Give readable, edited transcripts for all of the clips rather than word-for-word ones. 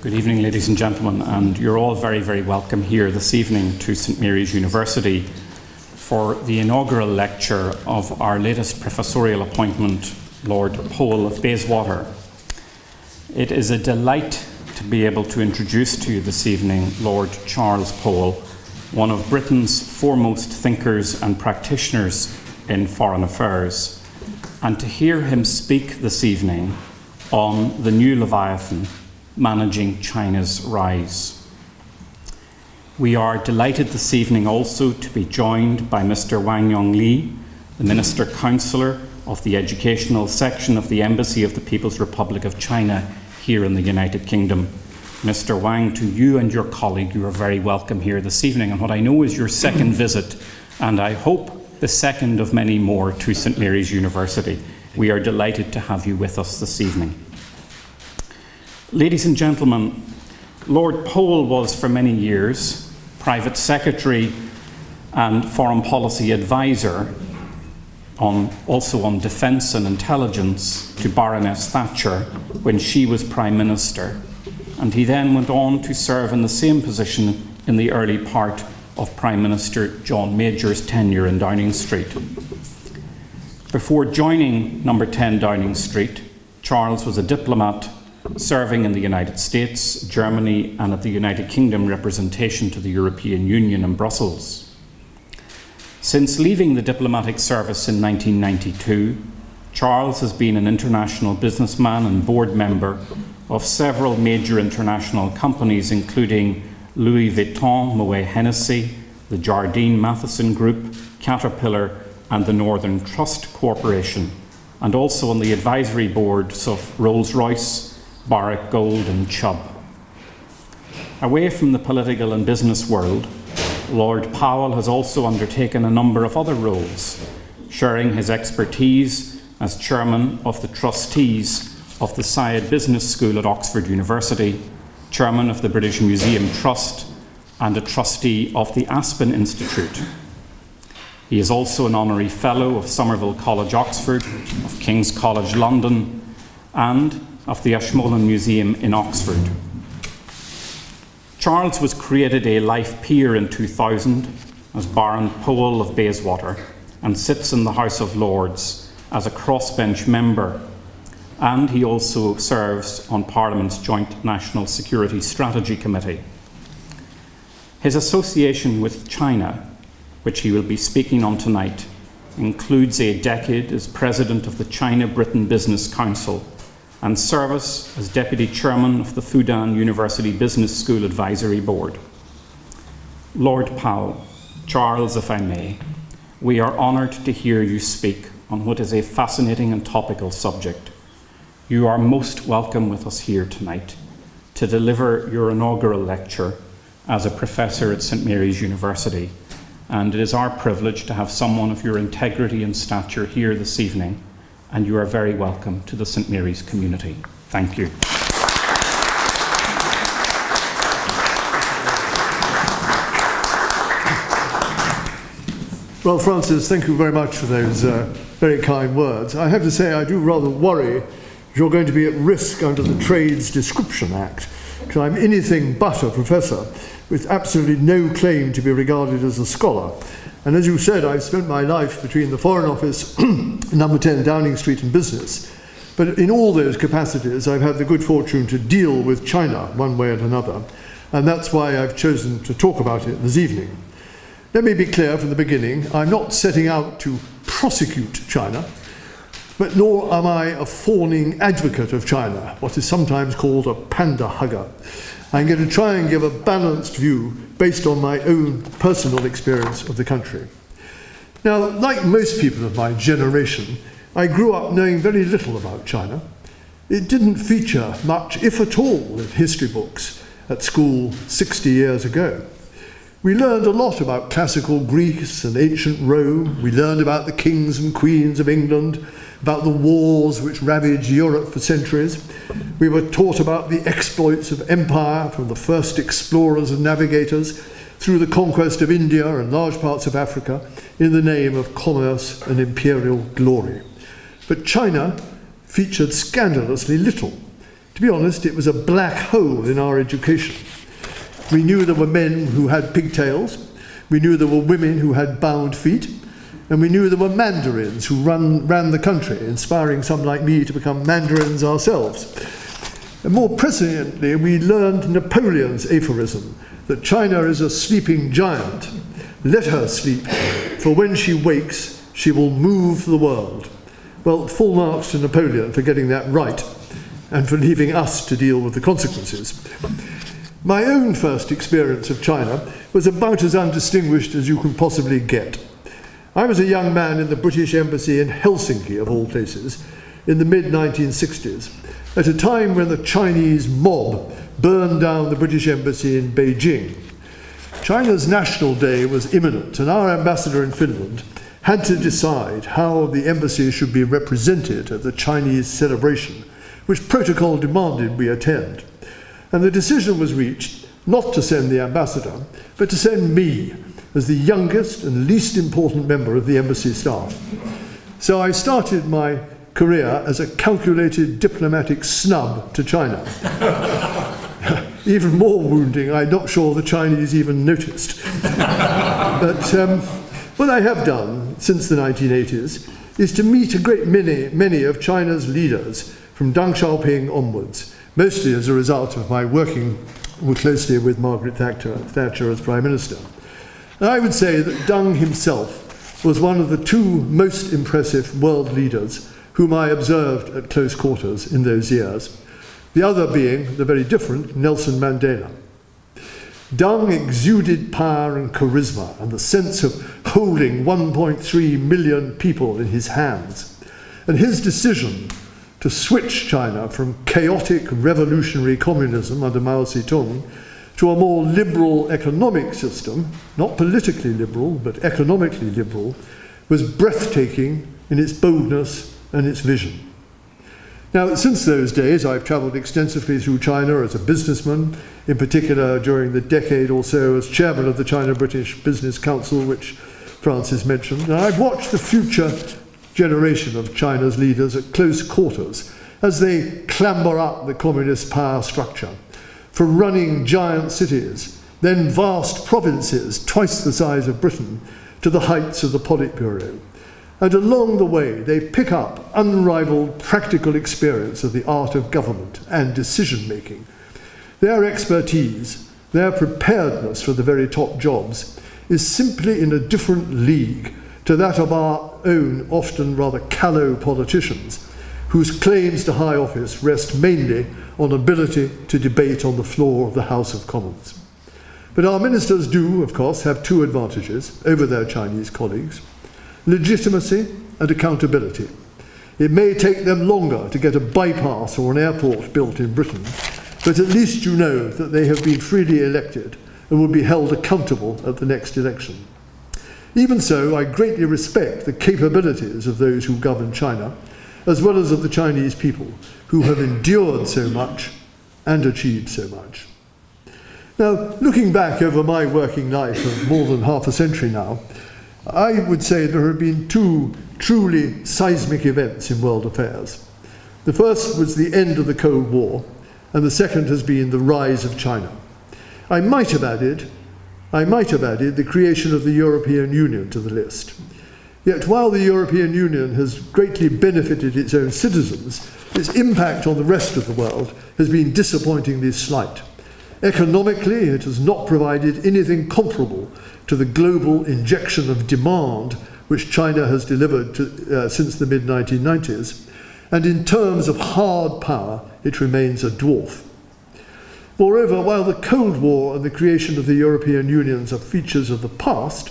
Good evening, ladies and gentlemen, and you're all very, very welcome here this evening to St Mary's University for the inaugural lecture of our latest professorial appointment, Lord Powell of Bayswater. It is a delight to be able to introduce to you this evening Lord Charles Powell, one of Britain's foremost thinkers and practitioners in foreign affairs, and to hear him speak this evening on the new Leviathan, managing China's rise. We are delighted this evening also to be joined by Mr. Wang Yongli, the Minister Councillor of the Educational Section of the Embassy of the People's Republic of China here in the United Kingdom. Mr. Wang, to you and your colleague, you are very welcome here this evening, and what I know is your second visit, and I hope the second of many more to St Mary's University. We are delighted to have you with us this evening. Ladies and gentlemen, Lord Powell was for many years Private Secretary and Foreign Policy Advisor, also on Defence and Intelligence, to Baroness Thatcher when she was Prime Minister, and he then went on to serve in the same position in the early part of Prime Minister John Major's tenure in Downing Street. Before joining Number 10 Downing Street, Charles was a diplomat serving in the United States, Germany, and at the United Kingdom representation to the European Union in Brussels. Since leaving the diplomatic service in 1992, Charles has been an international businessman and board member of several major international companies, including Louis Vuitton, Moet Hennessy, the Jardine Matheson Group, Caterpillar, and the Northern Trust Corporation, and also on the advisory boards of Rolls-Royce, Barrick Gold and Chubb. Away from the political and business world, Lord Powell has also undertaken a number of other roles, sharing his expertise as chairman of the trustees of the Syed Business School at Oxford University, chairman of the British Museum Trust, and a trustee of the Aspen Institute. He is also an honorary fellow of Somerville College, Oxford, of King's College, London, and of the Ashmolean Museum in Oxford. Charles was created a life peer in 2000 as Baron Powell of Bayswater and sits in the House of Lords as a crossbench member, and he also serves on Parliament's Joint National Security Strategy Committee. His association with China, which he will be speaking on tonight, includes a decade as President of the China-Britain Business Council and service as Deputy Chairman of the Fudan University Business School Advisory Board. Lord Powell, Charles, if I may, we are honoured to hear you speak on what is a fascinating and topical subject. You are most welcome with us here tonight to deliver your inaugural lecture as a professor at St Mary's University, and it is our privilege to have someone of your integrity and stature here this evening, and you are very welcome to the St Mary's community. Thank you. Well, Francis, thank you very much for those very kind words. I have to say I do rather worry you're going to be at risk under the Trades Description Act, because I'm anything but a professor with absolutely no claim to be regarded as a scholar. And as you said, I've spent my life between the Foreign Office, Number 10 Downing Street and business. But in all those capacities, I've had the good fortune to deal with China one way or another. And that's why I've chosen to talk about it this evening. Let me be clear from the beginning, I'm not setting out to prosecute China, but nor am I a fawning advocate of China, what is sometimes called a panda hugger. I'm going to try and give a balanced view based on my own personal experience of the country. Now, like most people of my generation, I grew up knowing very little about China. It didn't feature much, if at all, in history books at school 60 years ago. We learned a lot about classical Greece and ancient Rome. We learned about the kings and queens of England, about the wars which ravaged Europe for centuries. We were taught about the exploits of empire from the first explorers and navigators through the conquest of India and large parts of Africa in the name of commerce and imperial glory. But China featured scandalously little. To To be honest, it was a black hole in our education. We knew there were men who had pigtails, we knew there were women who had bound feet, and we knew there were mandarins who ran the country, inspiring some like me to become mandarins ourselves. And more presciently, we learned Napoleon's aphorism that China is a sleeping giant. Let her sleep, for when she wakes, she will move the world. Well, full marks to Napoleon for getting that right and for leaving us to deal with the consequences. My own first experience of China was about as undistinguished as you can possibly get. I was a young man in the British Embassy in Helsinki, of all places, in the mid-1960s, at a time when the Chinese mob burned down the British Embassy in Beijing. China's National Day was imminent, and our ambassador in Finland had to decide how the embassy should be represented at the Chinese celebration, which protocol demanded we attend. And the decision was reached not to send the ambassador, but to send me as the youngest and least important member of the embassy staff. So I started my career as a calculated diplomatic snub to China. Even more wounding, I'm not sure the Chinese even noticed. But what I have done since the 1980s is to meet a great many of China's leaders from Deng Xiaoping onwards, mostly as a result of my working more closely with Margaret Thatcher as Prime Minister. And I would say that Deng himself was one of the two most impressive world leaders whom I observed at close quarters in those years, the other being the very different Nelson Mandela. Deng exuded power and charisma and the sense of holding 1.3 million people in his hands. And his decision to switch China from chaotic revolutionary communism under Mao Zedong to a more liberal economic system, not politically liberal, but economically liberal, was breathtaking in its boldness and its vision. Now, since those days, I've travelled extensively through China as a businessman, in particular during the decade or so as chairman of the China-British Business Council, which Francis mentioned. And I've watched the future generation of China's leaders at close quarters as they clamber up the communist power structure, from running giant cities, then vast provinces twice the size of Britain, to the heights of the Politburo. And along the way, they pick up unrivaled practical experience of the art of government and decision-making. Their expertise, their preparedness for the very top jobs, is simply in a different league to that of our own often rather callow politicians, whose claims to high office rest mainly on ability to debate on the floor of the House of Commons. But our ministers do, of course, have two advantages over their Chinese colleagues: legitimacy and accountability. It may take them longer to get a bypass or an airport built in Britain, but at least you know that they have been freely elected and will be held accountable at the next election. Even so, I greatly respect the capabilities of those who govern China, as well as of the Chinese people, who have endured so much and achieved so much. Now, looking back over my working life of more than half a century now, I would say there have been two truly seismic events in world affairs. The first was the end of the Cold War, and the second has been the rise of China. I might have added the creation of the European Union to the list. Yet while the European Union has greatly benefited its own citizens, its impact on the rest of the world has been disappointingly slight. Economically, it has not provided anything comparable to the global injection of demand which China has delivered since the mid-1990s, and in terms of hard power, it remains a dwarf. Moreover, while the Cold War and the creation of the European Union are features of the past,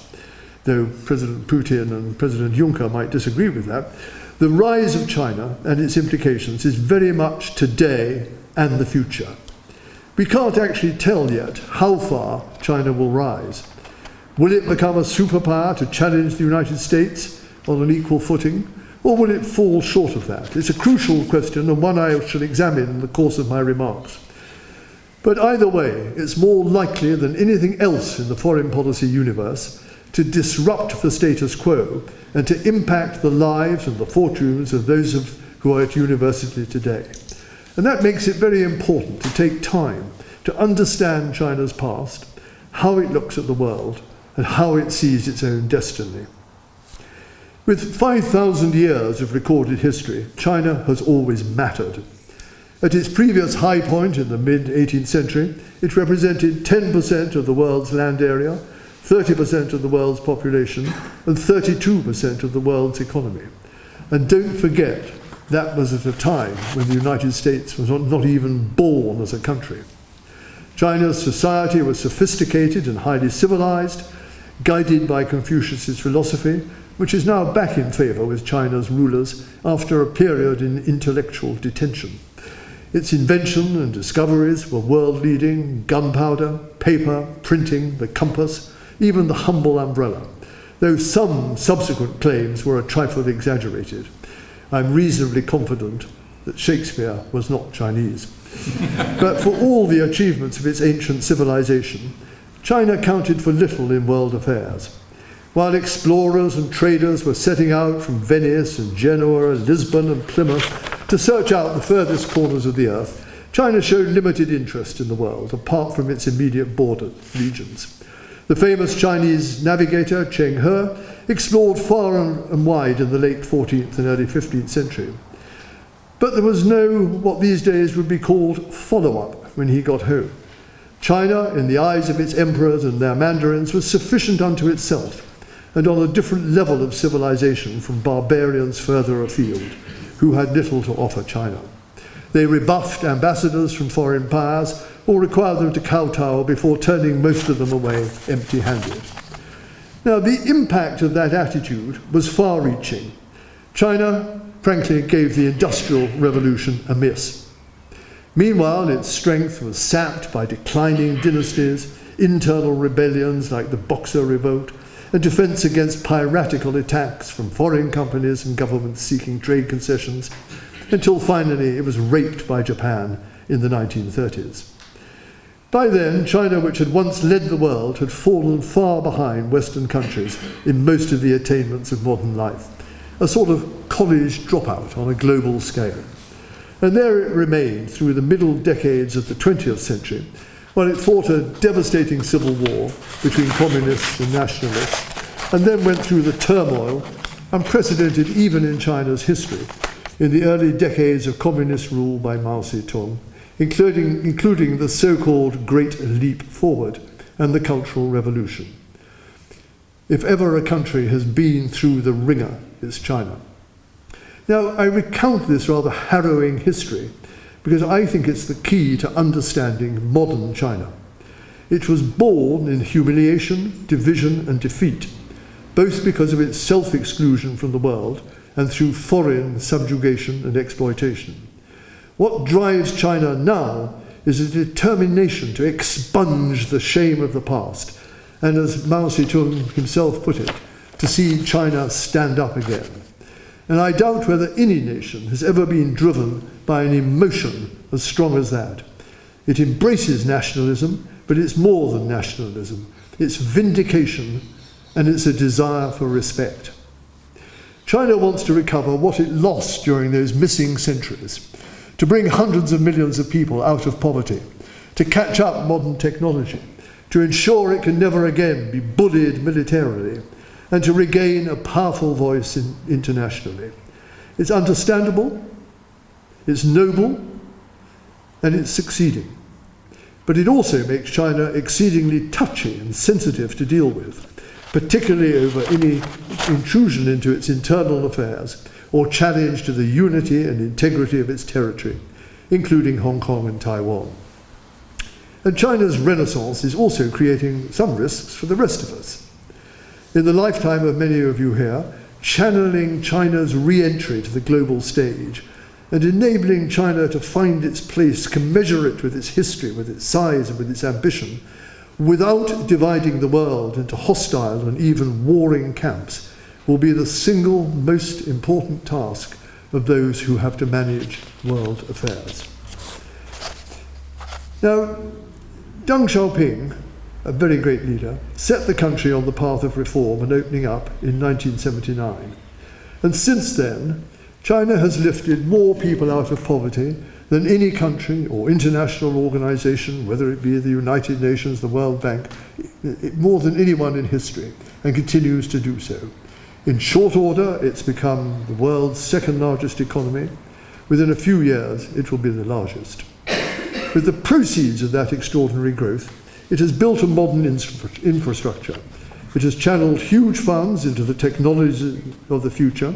though President Putin and President Juncker might disagree with that, the rise of China and its implications is very much today and the future. We can't actually tell yet how far China will rise. Will it become a superpower to challenge the United States on an equal footing, or will it fall short of that? It's a crucial question, and one I shall examine in the course of my remarks. But either way, it's more likely than anything else in the foreign policy universe to disrupt the status quo and to impact the lives and the fortunes of those who are at university today. And that makes it very important to take time to understand China's past, how it looks at the world, and how it sees its own destiny. With 5,000 years of recorded history, China has always mattered. At its previous high point in the mid-18th century, it represented 10% of the world's land area, 30% of the world's population, and 32% of the world's economy. And don't forget, that was at a time when the United States was not even born as a country. China's society was sophisticated and highly civilized, guided by Confucius's philosophy, which is now back in favor with China's rulers after a period in intellectual detention. Its invention and discoveries were world-leading: gunpowder, paper, printing, the compass, even the humble umbrella, though some subsequent claims were a trifle exaggerated. I'm reasonably confident that Shakespeare was not Chinese. But for all the achievements of its ancient civilization, China counted for little in world affairs. While explorers and traders were setting out from Venice and Genoa, Lisbon and Plymouth to search out the furthest corners of the earth, China showed limited interest in the world, apart from its immediate border regions. The famous Chinese navigator Cheng He explored far and wide in the late 14th and early 15th century. But there was no, what these days would be called, follow-up when he got home. China, in the eyes of its emperors and their mandarins, was sufficient unto itself, and on a different level of civilization from barbarians further afield, who had little to offer China. They rebuffed ambassadors from foreign powers or required them to kowtow before turning most of them away empty-handed. Now, the impact of that attitude was far-reaching. China, frankly, gave the Industrial Revolution a miss. Meanwhile, its strength was sapped by declining dynasties, internal rebellions like the Boxer Revolt, and defense against piratical attacks from foreign companies and governments seeking trade concessions, until finally it was raped by Japan in the 1930s. By then, China, which had once led the world, had fallen far behind Western countries in most of the attainments of modern life, a sort of college dropout on a global scale. And there it remained through the middle decades of the 20th century, while it fought a devastating civil war between communists and nationalists, and then went through the turmoil, unprecedented even in China's history, in the early decades of communist rule by Mao Zedong, including the so-called Great Leap Forward and the Cultural Revolution. If ever a country has been through the ringer, it's China. Now, I recount this rather harrowing history because I think it's the key to understanding modern China. It was born in humiliation, division, and defeat, both because of its self-exclusion from the world and through foreign subjugation and exploitation. What drives China now is a determination to expunge the shame of the past, and as Mao Zedong himself put it, to see China stand up again. And I doubt whether any nation has ever been driven by an emotion as strong as that. It embraces nationalism, but it's more than nationalism. It's vindication, and it's a desire for respect. China wants to recover what it lost during those missing centuries, to bring hundreds of millions of people out of poverty, to catch up modern technology, to ensure it can never again be bullied militarily, and to regain a powerful voice internationally. It's understandable, it's noble, and it's succeeding. But it also makes China exceedingly touchy and sensitive to deal with, particularly over any intrusion into its internal affairs or challenge to the unity and integrity of its territory, including Hong Kong and Taiwan. And China's renaissance is also creating some risks for the rest of us. In the lifetime of many of you here, channeling China's re-entry to the global stage and enabling China to find its place commensurate with its history, with its size and with its ambition, without dividing the world into hostile and even warring camps, will be the single most important task of those who have to manage world affairs. Now, Deng Xiaoping, a very great leader, set the country on the path of reform and opening up in 1979. And since then, China has lifted more people out of poverty than any country or international organization, whether it be the United Nations, the World Bank, more than anyone in history, and continues to do so. In short order, it's become the world's second largest economy. Within a few years, it will be the largest. With the proceeds of that extraordinary growth, it has built a modern infrastructure. It has channeled huge funds into the technologies of the future,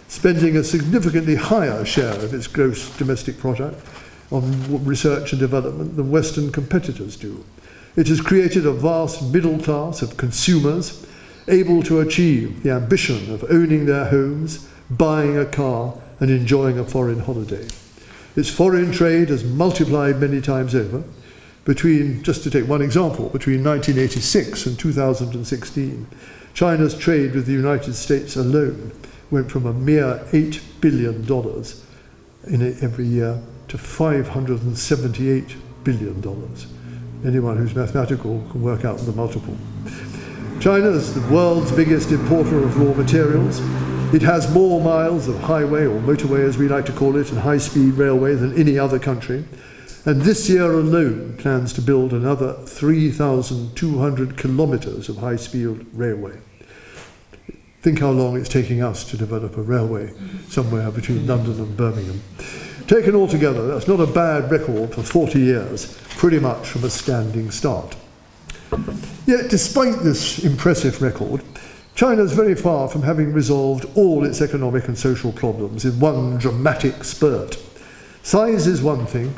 spending a significantly higher share of its gross domestic product on research and development than Western competitors do. It has created a vast middle class of consumers able to achieve the ambition of owning their homes, buying a car, and enjoying a foreign holiday. Its foreign trade has multiplied many times over. Just to take one example, between 1986 and 2016, China's trade with the United States alone went from a mere $8 billion every year to $578 billion. Anyone who's mathematical can work out the multiple. China is the world's biggest importer of raw materials. It has more miles of highway, or motorway as we like to call it, and high-speed railway than any other country. And this year alone plans to build another 3,200 kilometres of high-speed railway. Think how long it's taking us to develop a railway somewhere between London and Birmingham. Taken all together, that's not a bad record for 40 years, pretty much from a standing start. Yet, despite this impressive record, China is very far from having resolved all its economic and social problems in one dramatic spurt. Size is one thing,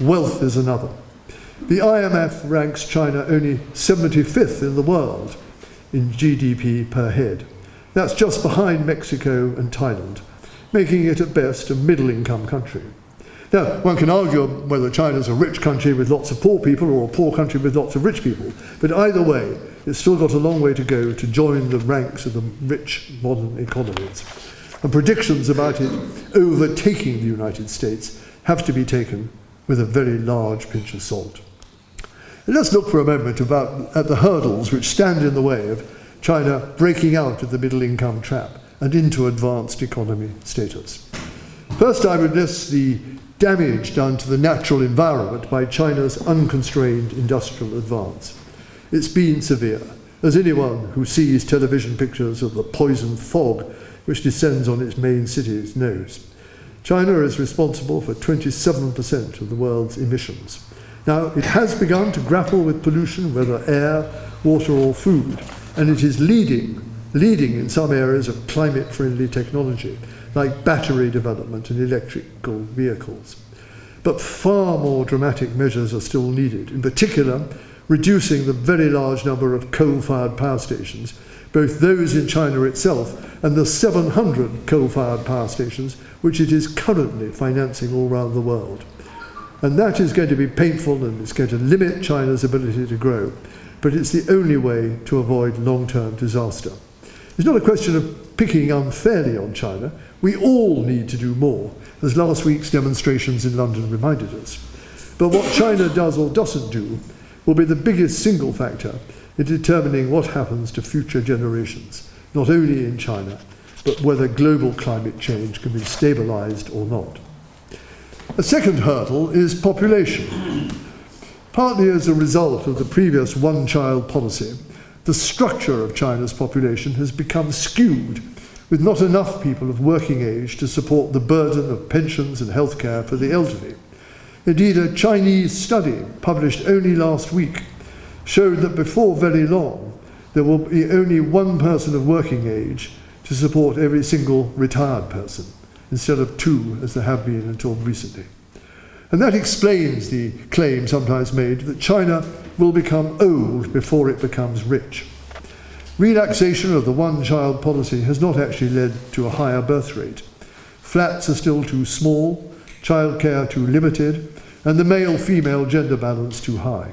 wealth is another. The IMF ranks China only 75th in the world in GDP per head. That's just behind Mexico and Thailand, making it at best a middle-income country. Now, one can argue whether China's a rich country with lots of poor people or a poor country with lots of rich people, but either way, it's still got a long way to go to join the ranks of the rich modern economies. And predictions about it overtaking the United States have to be taken with a very large pinch of salt. And let's look for a moment at the hurdles which stand in the way of China breaking out of the middle-income trap and into advanced economy status. First, I would list the damage done to the natural environment by China's unconstrained industrial advance. It's been severe, as anyone who sees television pictures of the poison fog which descends on its main cities knows. China is responsible for 27% of the world's emissions. Now, it has begun to grapple with pollution, whether air, water or food, and it is leading in some areas of climate-friendly technology, like battery development and electrical vehicles. But far more dramatic measures are still needed, in particular, reducing the very large number of coal-fired power stations, both those in China itself and the 700 coal-fired power stations which it is currently financing all around the world. And that is going to be painful and it's going to limit China's ability to grow, but it's the only way to avoid long-term disaster. It's not a question of picking unfairly on China. We all need to do more, as last week's demonstrations in London reminded us. But what China does or doesn't do will be the biggest single factor in determining what happens to future generations, not only in China, but whether global climate change can be stabilized or not. A second hurdle is population. Partly as a result of the previous one-child policy, the structure of China's population has become skewed, with not enough people of working age to support the burden of pensions and healthcare for the elderly. Indeed, a Chinese study published only last week showed that before very long, there will be only one person of working age to support every single retired person, instead of two as there have been until recently. And that explains the claim sometimes made that China will become old before it becomes rich. Relaxation of the one-child policy has not actually led to a higher birth rate. Flats are still too small, childcare too limited, and the male-female gender balance too high.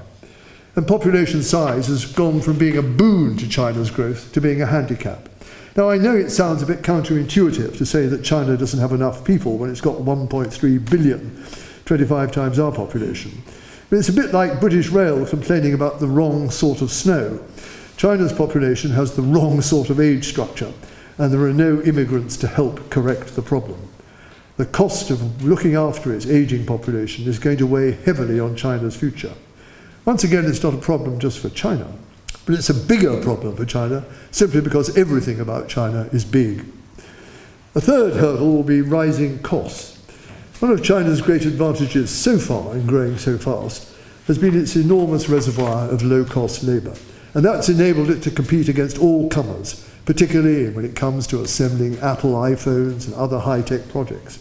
And population size has gone from being a boon to China's growth to being a handicap. Now, I know it sounds a bit counterintuitive to say that China doesn't have enough people when it's got 1.3 billion, 25 times our population. But it's a bit like British Rail complaining about the wrong sort of snow. China's population has the wrong sort of age structure, and there are no immigrants to help correct the problem. The cost of looking after its aging population is going to weigh heavily on China's future. Once again, it's not a problem just for China, but it's a bigger problem for China simply because everything about China is big. A third hurdle will be rising costs. One of China's great advantages so far in growing so fast has been its enormous reservoir of low-cost labour, and that's enabled it to compete against all comers, particularly when it comes to assembling Apple iPhones and other high-tech products.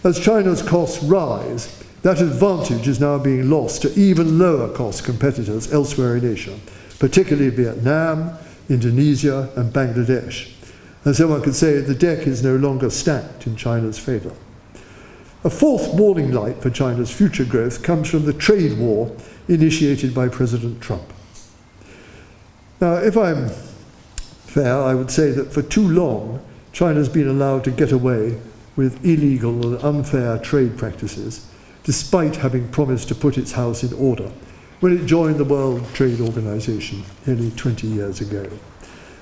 As China's costs rise, that advantage is now being lost to even lower-cost competitors elsewhere in Asia, particularly Vietnam, Indonesia, and Bangladesh. And so one could say the deck is no longer stacked in China's favour. A fourth warning light for China's future growth comes from the trade war initiated by President Trump. Now, if I'm fair, I would say that for too long, China's been allowed to get away with illegal and unfair trade practices, despite having promised to put its house in order when it joined the World Trade Organization nearly 20 years ago.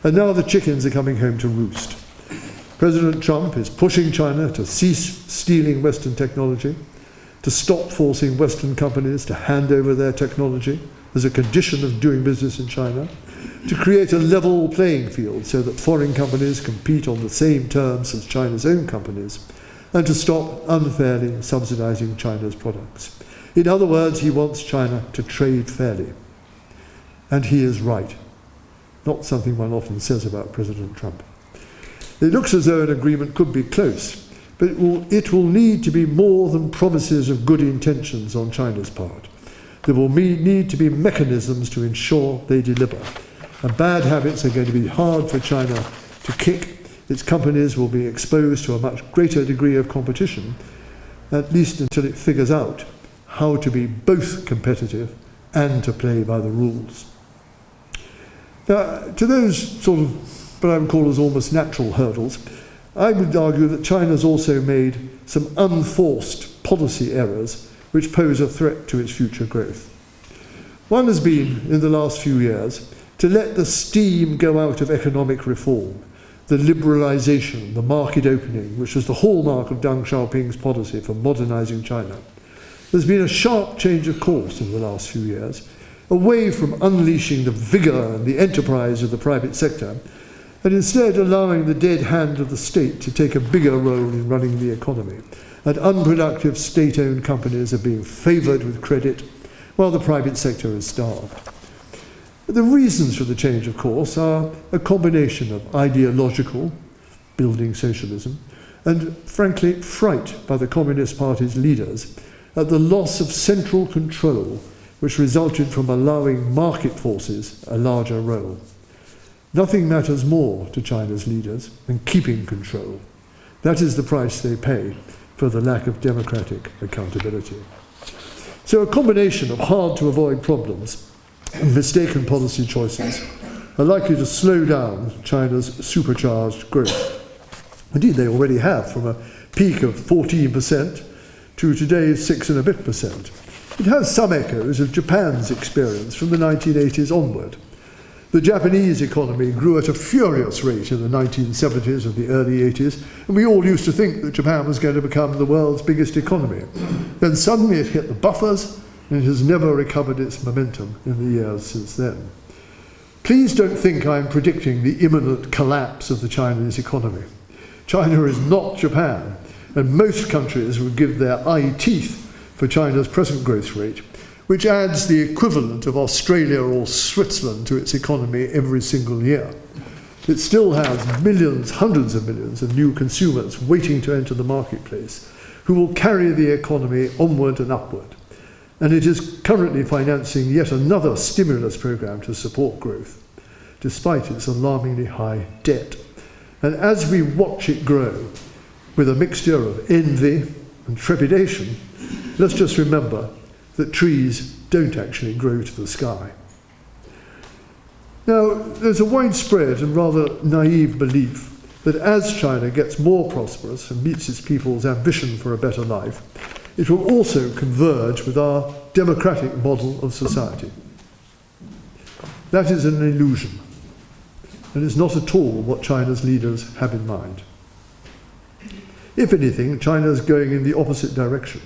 And now the chickens are coming home to roost. President Trump is pushing China to cease stealing Western technology, to stop forcing Western companies to hand over their technology as a condition of doing business in China, to create a level playing field so that foreign companies compete on the same terms as China's own companies, and to stop unfairly subsidizing China's products. In other words, he wants China to trade fairly. And he is right. Not something one often says about President Trump. It looks as though an agreement could be close, but it will need to be more than promises of good intentions on China's part. There will need to be mechanisms to ensure they deliver. And bad habits are going to be hard for China to kick. Its companies will be exposed to a much greater degree of competition, at least until it figures out how to be both competitive and to play by the rules. Now, to those sort of what I would call as almost natural hurdles, I would argue that China's also made some unforced policy errors which pose a threat to its future growth. One has been, in the last few years, to let the steam go out of economic reform, the liberalisation, the market opening, which was the hallmark of Deng Xiaoping's policy for modernising China. There's been a sharp change of course in the last few years, away from unleashing the vigour and the enterprise of the private sector, and instead allowing the dead hand of the state to take a bigger role in running the economy. And unproductive state-owned companies are being favoured with credit, while the private sector is starved. The reasons for the change, of course, are a combination of ideological, building socialism, and, frankly, fright by the Communist Party's leaders at the loss of central control which resulted from allowing market forces a larger role. Nothing matters more to China's leaders than keeping control. That is the price they pay for the lack of democratic accountability. So a combination of hard-to-avoid problems and mistaken policy choices are likely to slow down China's supercharged growth. Indeed, they already have, from a peak of 14% to today's 6 and a bit percent. It has some echoes of Japan's experience from the 1980s onward. The Japanese economy grew at a furious rate in the 1970s and the early 80s, and we all used to think that Japan was going to become the world's biggest economy. Then suddenly it hit the buffers, and it has never recovered its momentum in the years since then. Please don't think I'm predicting the imminent collapse of the Chinese economy. China is not Japan, and most countries would give their eye teeth for China's present growth rate, which adds the equivalent of Australia or Switzerland to its economy every single year. It still has millions, hundreds of millions of new consumers waiting to enter the marketplace, who will carry the economy onward and upward. And it is currently financing yet another stimulus program to support growth, despite its alarmingly high debt. And as we watch it grow, with a mixture of envy and trepidation, let's just remember that trees don't actually grow to the sky. Now, there's a widespread and rather naive belief that as China gets more prosperous and meets its people's ambition for a better life, it will also converge with our democratic model of society. That is an illusion, and is not at all what China's leaders have in mind. If anything, China is going in the opposite direction.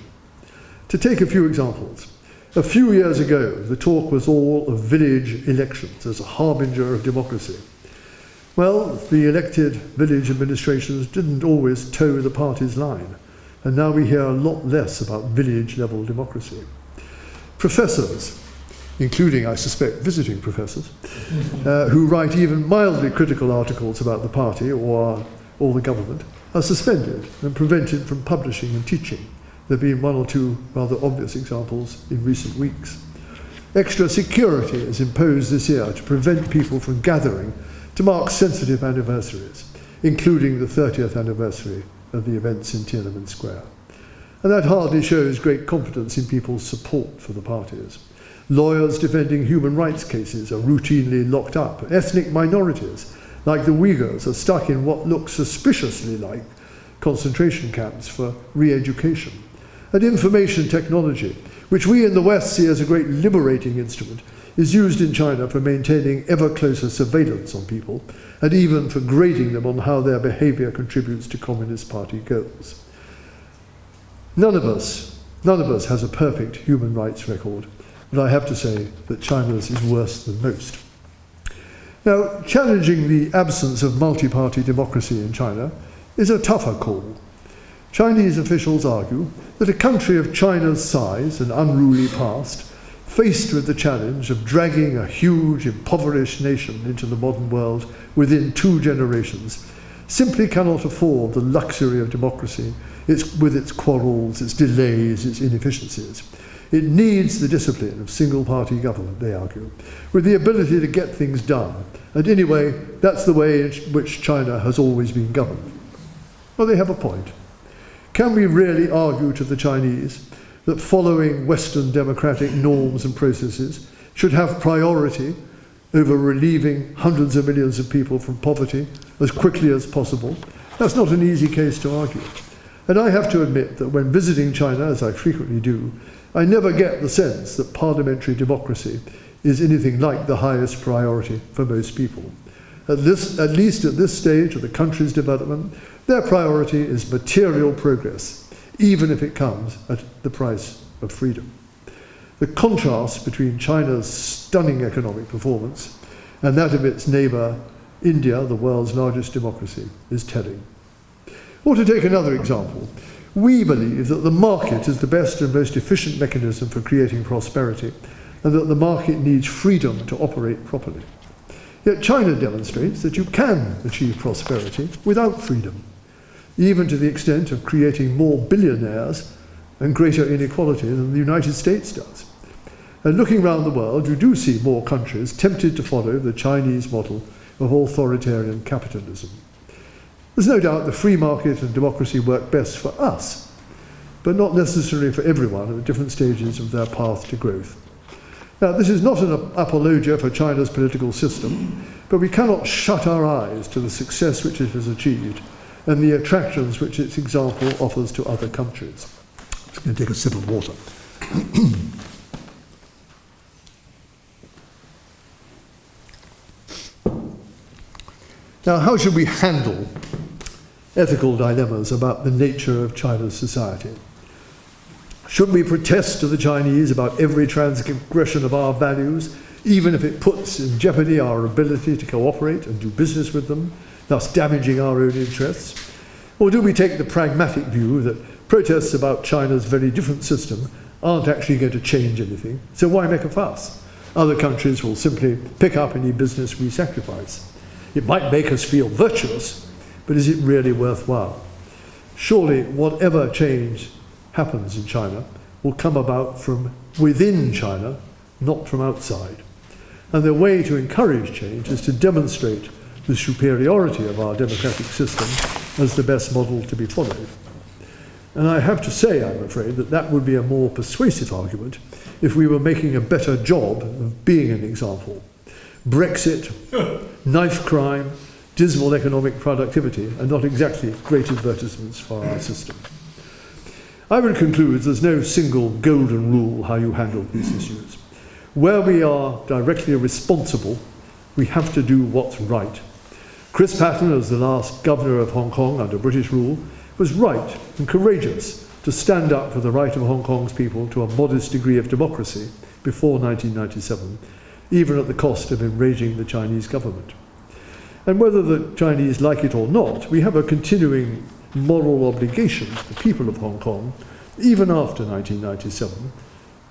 To take a few examples, a few years ago, the talk was all of village elections as a harbinger of democracy. Well, the elected village administrations didn't always toe the party's line, and now we hear a lot less about village-level democracy. Professors, including, I suspect, visiting professors, who write even mildly critical articles about the party or the government, are suspended and prevented from publishing and teaching. There have been one or two rather obvious examples in recent weeks. Extra security is imposed this year to prevent people from gathering to mark sensitive anniversaries, including the 30th anniversary of the events in Tiananmen Square. And that hardly shows great confidence in people's support for the parties. Lawyers defending human rights cases are routinely locked up. Ethnic minorities, like the Uyghurs, are stuck in what looks suspiciously like concentration camps for re-education. And information technology, which we in the West see as a great liberating instrument, is used in China for maintaining ever closer surveillance on people, and even for grading them on how their behavior contributes to Communist Party goals. None of us has a perfect human rights record, but I have to say that China's is worse than most. Now, challenging the absence of multi-party democracy in China is a tougher call. Chinese officials argue that a country of China's size and unruly past, faced with the challenge of dragging a huge, impoverished nation into the modern world within 2 generations, simply cannot afford the luxury of democracy with its quarrels, its delays, its inefficiencies. It needs the discipline of single-party government, they argue, with the ability to get things done. And anyway, that's the way in which China has always been governed. Well, they have a point. Can we really argue to the Chinese that following Western democratic norms and processes should have priority over relieving hundreds of millions of people from poverty as quickly as possible? That's not an easy case to argue. And I have to admit that when visiting China, as I frequently do, I never get the sense that parliamentary democracy is anything like the highest priority for most people. At least at this stage of the country's development, their priority is material progress, even if it comes at the price of freedom. The contrast between China's stunning economic performance and that of its neighbour, India, the world's largest democracy, is telling. Or to take another example, we believe that the market is the best and most efficient mechanism for creating prosperity, and that the market needs freedom to operate properly. Yet China demonstrates that you can achieve prosperity without freedom, even to the extent of creating more billionaires and greater inequality than the United States does. And looking around the world, you do see more countries tempted to follow the Chinese model of authoritarian capitalism. There's no doubt the free market and democracy work best for us, but not necessarily for everyone at different stages of their path to growth. Now, this is not an apologia for China's political system, but we cannot shut our eyes to the success which it has achieved and the attractions which its example offers to other countries. I'm just going to take a sip of water. Now, how should we handle ethical dilemmas about the nature of China's society? Should we protest to the Chinese about every transgression of our values, even if it puts in jeopardy our ability to cooperate and do business with them, thus damaging our own interests? Or do we take the pragmatic view that protests about China's very different system aren't actually going to change anything, so why make a fuss? Other countries will simply pick up any business we sacrifice. It might make us feel virtuous, but is it really worthwhile? Surely whatever change happens in China will come about from within China, not from outside. And the way to encourage change is to demonstrate the superiority of our democratic system as the best model to be followed. And I have to say, I'm afraid, that that would be a more persuasive argument if we were making a better job of being an example. Brexit, knife crime, dismal economic productivity are not exactly great advertisements for our system. I would conclude there's no single golden rule how you handle these issues. Where we are directly responsible, we have to do what's right. Chris Patten, as the last governor of Hong Kong under British rule, was right and courageous to stand up for the right of Hong Kong's people to a modest degree of democracy before 1997, even at the cost of enraging the Chinese government. And whether the Chinese like it or not, we have a continuing moral obligation to the people of Hong Kong, even after 1997,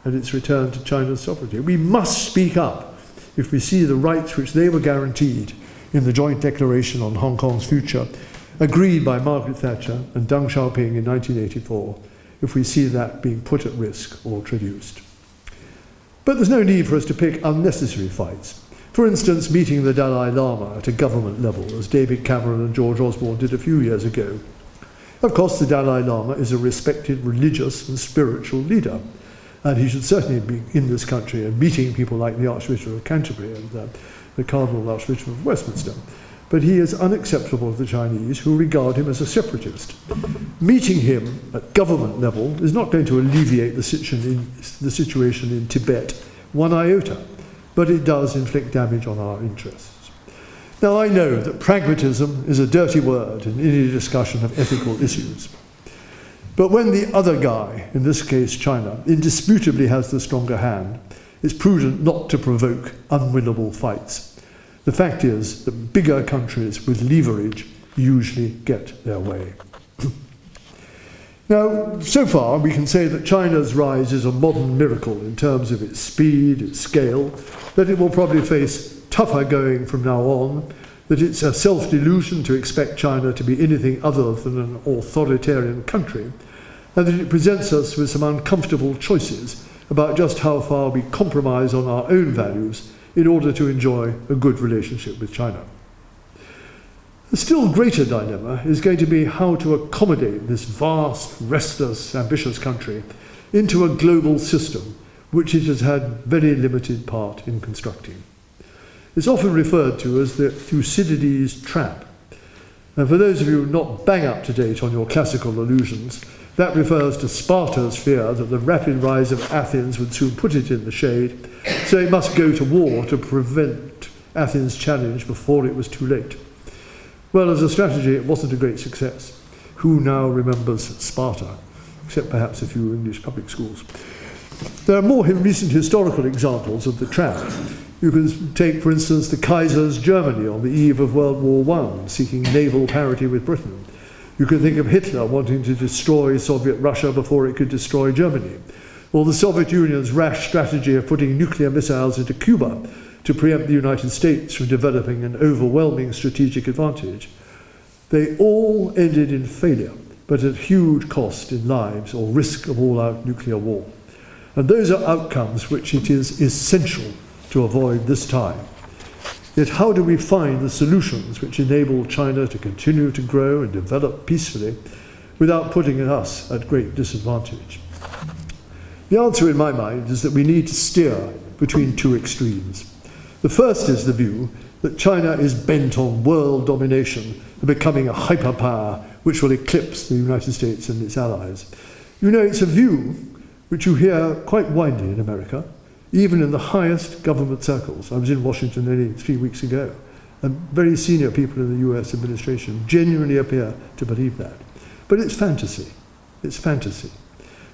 and its return to China's sovereignty. We must speak up if we see the rights which they were guaranteed in the Joint Declaration on Hong Kong's Future, agreed by Margaret Thatcher and Deng Xiaoping in 1984, if we see that being put at risk or traduced. But there's no need for us to pick unnecessary fights. For instance, meeting the Dalai Lama at a government level, as David Cameron and George Osborne did a few years ago. Of course, the Dalai Lama is a respected religious and spiritual leader, and he should certainly be in this country and meeting people like the Archbishop of Canterbury and the Cardinal Archbishop of Westminster. But he is unacceptable to the Chinese, who regard him as a separatist. Meeting him at government level is not going to alleviate the situation in Tibet one iota, but it does inflict damage on our interests. Now, I know that pragmatism is a dirty word in any discussion of ethical issues. But when the other guy, in this case China, indisputably has the stronger hand, it's prudent not to provoke unwinnable fights. The fact is that bigger countries with leverage usually get their way. Now, so far we can say that China's rise is a modern miracle in terms of its speed, its scale, that it will probably face tougher going from now on, that it's a self-delusion to expect China to be anything other than an authoritarian country, and that it presents us with some uncomfortable choices about just how far we compromise on our own values in order to enjoy a good relationship with China. A still greater dilemma is going to be how to accommodate this vast, restless, ambitious country into a global system which it has had very limited part in constructing. It's often referred to as the Thucydides Trap. And for those of you not bang up to date on your classical allusions, that refers to Sparta's fear that the rapid rise of Athens would soon put it in the shade, so it must go to war to prevent Athens' challenge before it was too late. Well, as a strategy, it wasn't a great success. Who now remembers Sparta, except perhaps a few English public schools? There are more recent historical examples of the trap. You can take, for instance, the Kaiser's Germany on the eve of World War I, seeking naval parity with Britain. You can think of Hitler wanting to destroy Soviet Russia before it could destroy Germany, or the Soviet Union's rash strategy of putting nuclear missiles into Cuba to preempt the United States from developing an overwhelming strategic advantage. They all ended in failure, but at huge cost in lives or risk of all-out nuclear war. And those are outcomes which it is essential to avoid this time. Yet how do we find the solutions which enable China to continue to grow and develop peacefully without putting us at great disadvantage? The answer in my mind is that we need to steer between two extremes. The first is the view that China is bent on world domination and becoming a hyperpower which will eclipse the United States and its allies. You know, it's a view which you hear quite widely in America, even in the highest government circles. I was in Washington only 3 weeks ago, and very senior people in the US administration genuinely appear to believe that. But it's fantasy. It's fantasy.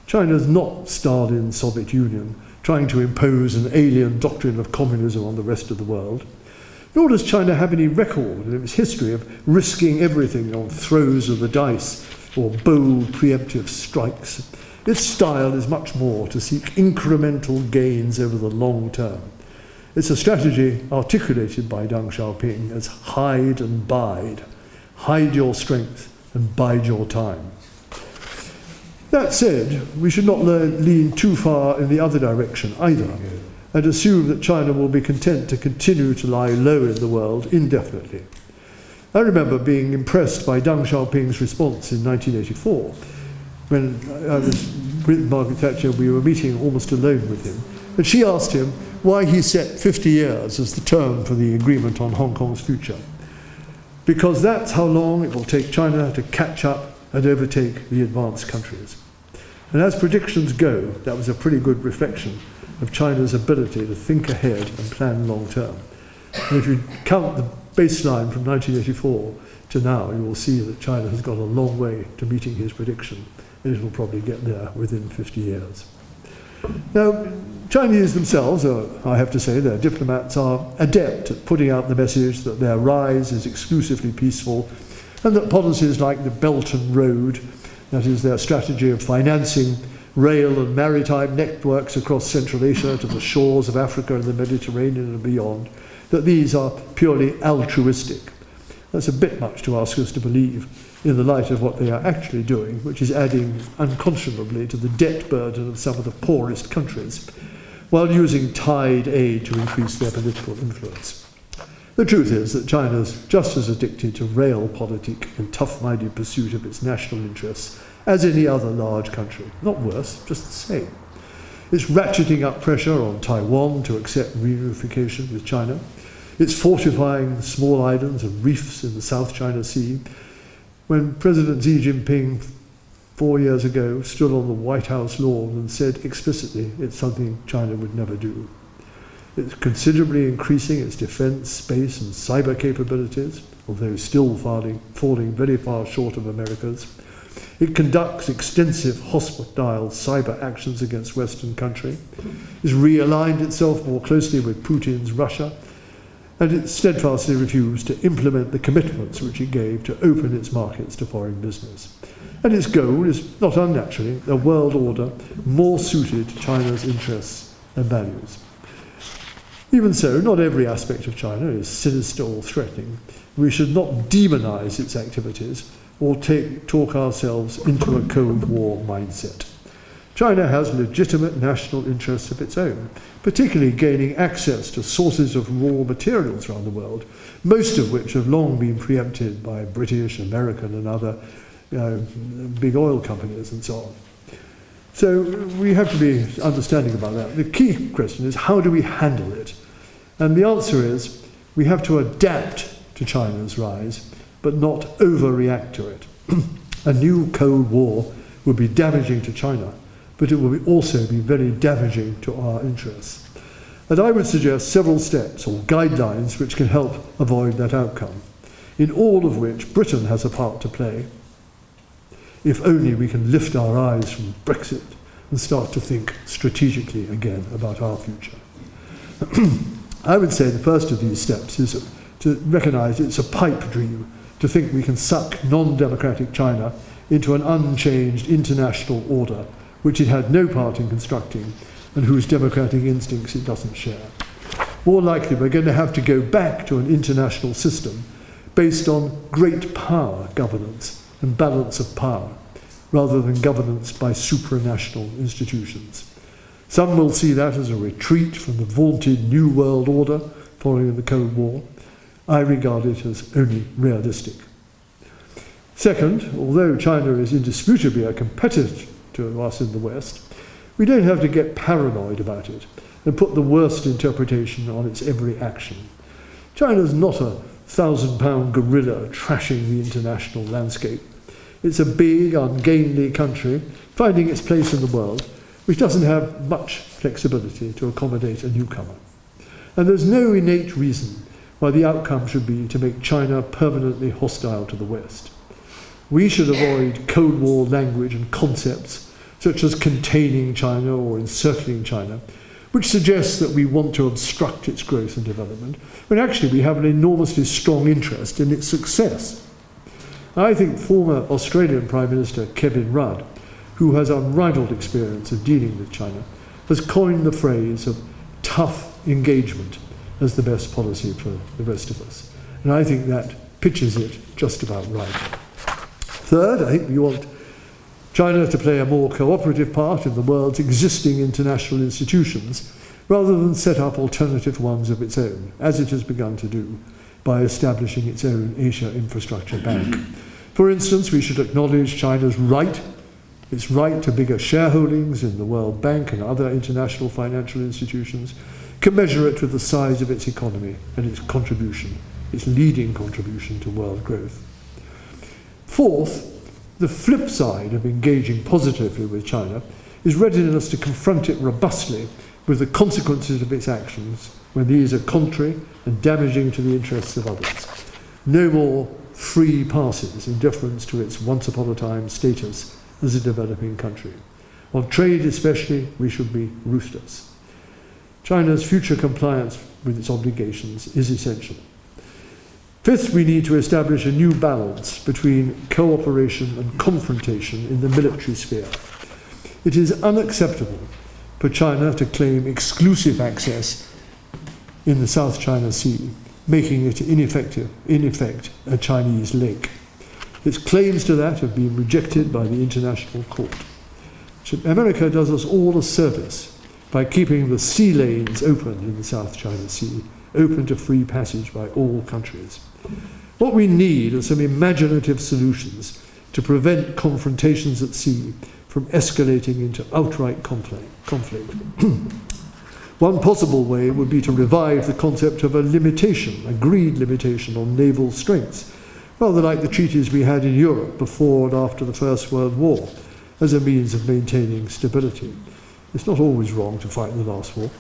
China's not Stalin's Soviet Union, trying to impose an alien doctrine of communism on the rest of the world. Nor does China have any record in its history of risking everything on throws of the dice or bold preemptive strikes. Its style is much more to seek incremental gains over the long term. It's a strategy articulated by Deng Xiaoping as hide and bide. Hide your strength and bide your time. That said, we should not lean too far in the other direction either, and assume that China will be content to continue to lie low in the world indefinitely. I remember being impressed by Deng Xiaoping's response in 1984, when I was with Margaret Thatcher. We were meeting almost alone with him, and she asked him why he set 50 years as the term for the agreement on Hong Kong's future. Because that's how long it will take China to catch up and overtake the advanced countries. And as predictions go, that was a pretty good reflection of China's ability to think ahead and plan long term. And if you count the baseline from 1984, to now, you will see that China has got a long way to meeting his prediction, and it will probably get there within 50 years. Now, Chinese themselves, I have to say, their diplomats are adept at putting out the message that their rise is exclusively peaceful, and that policies like the Belt and Road, that is their strategy of financing rail and maritime networks across Central Asia to the shores of Africa and the Mediterranean and beyond, that these are purely altruistic. That's a bit much to ask us to believe in the light of what they are actually doing, which is adding unconscionably to the debt burden of some of the poorest countries, while using tide aid to increase their political influence. The truth is that China is just as addicted to realpolitik and tough-minded pursuit of its national interests as any other large country. Not worse, just the same. It's ratcheting up pressure on Taiwan to accept reunification with China. It's fortifying small islands and reefs in the South China Sea. When President Xi Jinping 4 years ago stood on the White House lawn and said explicitly it's something China would never do. It's considerably increasing its defense, space and cyber capabilities, although still falling very far short of America's. It conducts extensive hostile cyber actions against Western countries. It's realigned itself more closely with Putin's Russia, and it steadfastly refused to implement the commitments which it gave to open its markets to foreign business. And its goal is, not unnaturally, a world order more suited to China's interests and values. Even so, not every aspect of China is sinister or threatening. We should not demonize its activities or talk ourselves into a Cold War mindset. China has legitimate national interests of its own, particularly gaining access to sources of raw materials around the world, most of which have long been preempted by British, American and other big oil companies and so on. So we have to be understanding about that. The key question is, how do we handle it? And the answer is, we have to adapt to China's rise, but not overreact to it. A new Cold War would be damaging to China, but it will also be very damaging to our interests. And I would suggest several steps or guidelines which can help avoid that outcome, in all of which Britain has a part to play, if only we can lift our eyes from Brexit and start to think strategically again about our future. I would say the first of these steps is to recognise it's a pipe dream to think we can suck non-democratic China into an unchanged international order which it had no part in constructing and whose democratic instincts it doesn't share. More likely, we're going to have to go back to an international system based on great power governance and balance of power, rather than governance by supranational institutions. Some will see that as a retreat from the vaunted New World Order following the Cold War. I regard it as only realistic. Second, although China is indisputably a competitor to us in the West, we don't have to get paranoid about it and put the worst interpretation on its every action. China's not a 1,000-pound gorilla trashing the international landscape. It's a big, ungainly country finding its place in the world, which doesn't have much flexibility to accommodate a newcomer. And there's no innate reason why the outcome should be to make China permanently hostile to the West. We should avoid Cold War language and concepts such as containing China or encircling China, which suggests that we want to obstruct its growth and development, when actually we have an enormously strong interest in its success. I think former Australian Prime Minister Kevin Rudd, who has unrivaled experience of dealing with China, has coined the phrase of tough engagement as the best policy for the rest of us. And I think that pitches it just about right. Third, I think we want China to play a more cooperative part in the world's existing international institutions, rather than set up alternative ones of its own, as it has begun to do by establishing its own Asia Infrastructure Bank. For instance, we should acknowledge China's right, its right to bigger shareholdings in the World Bank and other international financial institutions, commensurate with the size of its economy and its contribution, its leading contribution to world growth. Fourth, the flip side of engaging positively with China is readiness to confront it robustly with the consequences of its actions when these are contrary and damaging to the interests of others. No more free passes in deference to its once-upon-a-time status as a developing country. On trade especially, we should be ruthless. China's future compliance with its obligations is essential. Fifth, we need to establish a new balance between cooperation and confrontation in the military sphere. It is unacceptable for China to claim exclusive access in the South China Sea, making it in effect a Chinese lake. Its claims to that have been rejected by the International Court. America does us all a service by keeping the sea lanes open in the South China Sea, open to free passage by all countries. What we need are some imaginative solutions to prevent confrontations at sea from escalating into outright conflict. One possible way would be to revive the concept of a limitation, agreed limitation on naval strengths, rather like the treaties we had in Europe before and after the First World War, as a means of maintaining stability. It's not always wrong to fight in the last war.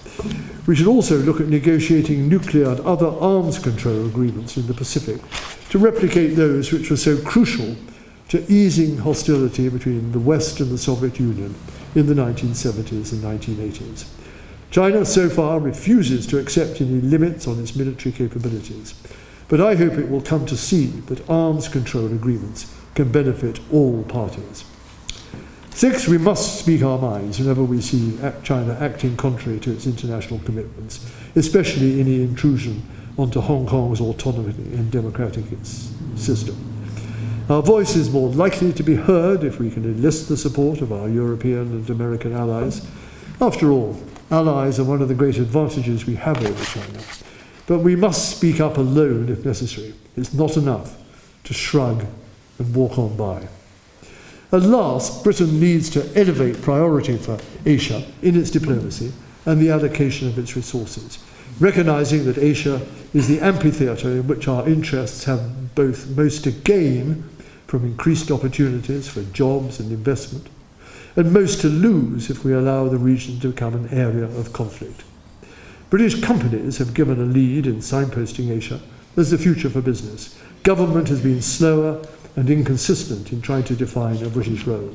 We should also look at negotiating nuclear and other arms control agreements in the Pacific to replicate those which were so crucial to easing hostility between the West and the Soviet Union in the 1970s and 1980s. China so far refuses to accept any limits on its military capabilities, but I hope it will come to see that arms control agreements can benefit all parties. Six, we must speak our minds whenever we see China acting contrary to its international commitments, especially any intrusion onto Hong Kong's autonomy and democratic system. Our voice is more likely to be heard if we can enlist the support of our European and American allies. After all, allies are one of the great advantages we have over China. But we must speak up alone if necessary. It's not enough to shrug and walk on by. At last, Britain needs to elevate priority for Asia in its diplomacy and the allocation of its resources, recognising that Asia is the amphitheatre in which our interests have both most to gain from increased opportunities for jobs and investment, and most to lose if we allow the region to become an area of conflict. British companies have given a lead in signposting Asia as the future for business. Government has been slower and inconsistent in trying to define a British role.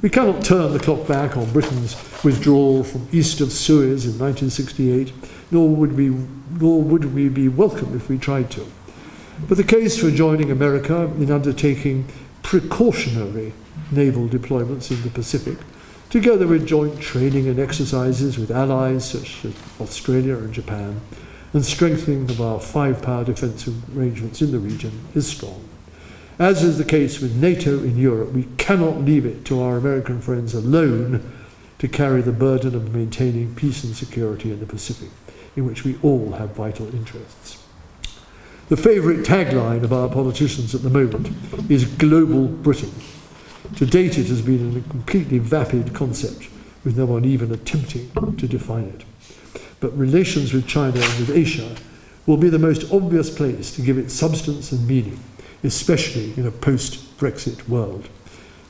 We cannot turn the clock back on Britain's withdrawal from east of Suez in 1968, nor would we be welcome if we tried to. But the case for joining America in undertaking precautionary naval deployments in the Pacific, together with joint training and exercises with allies such as Australia and Japan, and strengthening of our five-power defence arrangements in the region, is strong. As is the case with NATO in Europe, we cannot leave it to our American friends alone to carry the burden of maintaining peace and security in the Pacific, in which we all have vital interests. The favourite tagline of our politicians at the moment is Global Britain. To date, it has been a completely vapid concept, with no one even attempting to define it. But relations with China and with Asia will be the most obvious place to give it substance and meaning, especially in a post-Brexit world.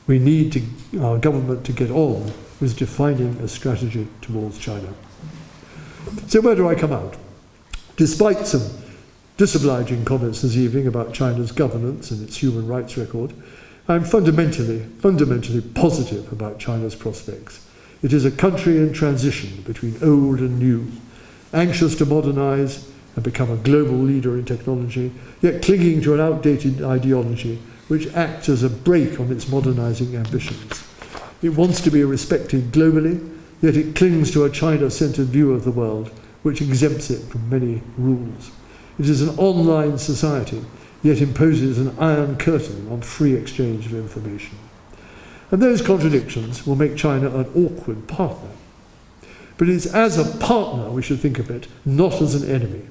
We need our government to get on with defining a strategy towards China. So where do I come out? Despite some disobliging comments this evening about China's governance and its human rights record, I'm fundamentally positive about China's prospects. It is a country in transition between old and new, anxious to modernize and become a global leader in technology, yet clinging to an outdated ideology which acts as a brake on its modernizing ambitions. It wants to be respected globally, yet it clings to a China-centered view of the world which exempts it from many rules. It is an online society, yet imposes an iron curtain on free exchange of information. And those contradictions will make China an awkward partner. But it's as a partner we should think of it, not as an enemy.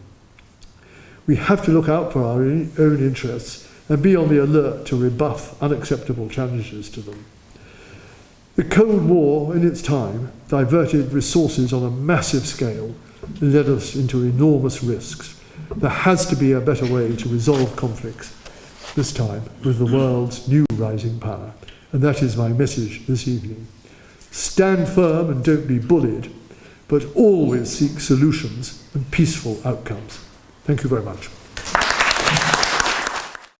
We have to look out for our own interests and be on the alert to rebuff unacceptable challenges to them. The Cold War, in its time, diverted resources on a massive scale and led us into enormous risks. There has to be a better way to resolve conflicts, this time with the world's new rising power. And that is my message this evening. Stand firm and don't be bullied, but always seek solutions and peaceful outcomes. Thank you very much.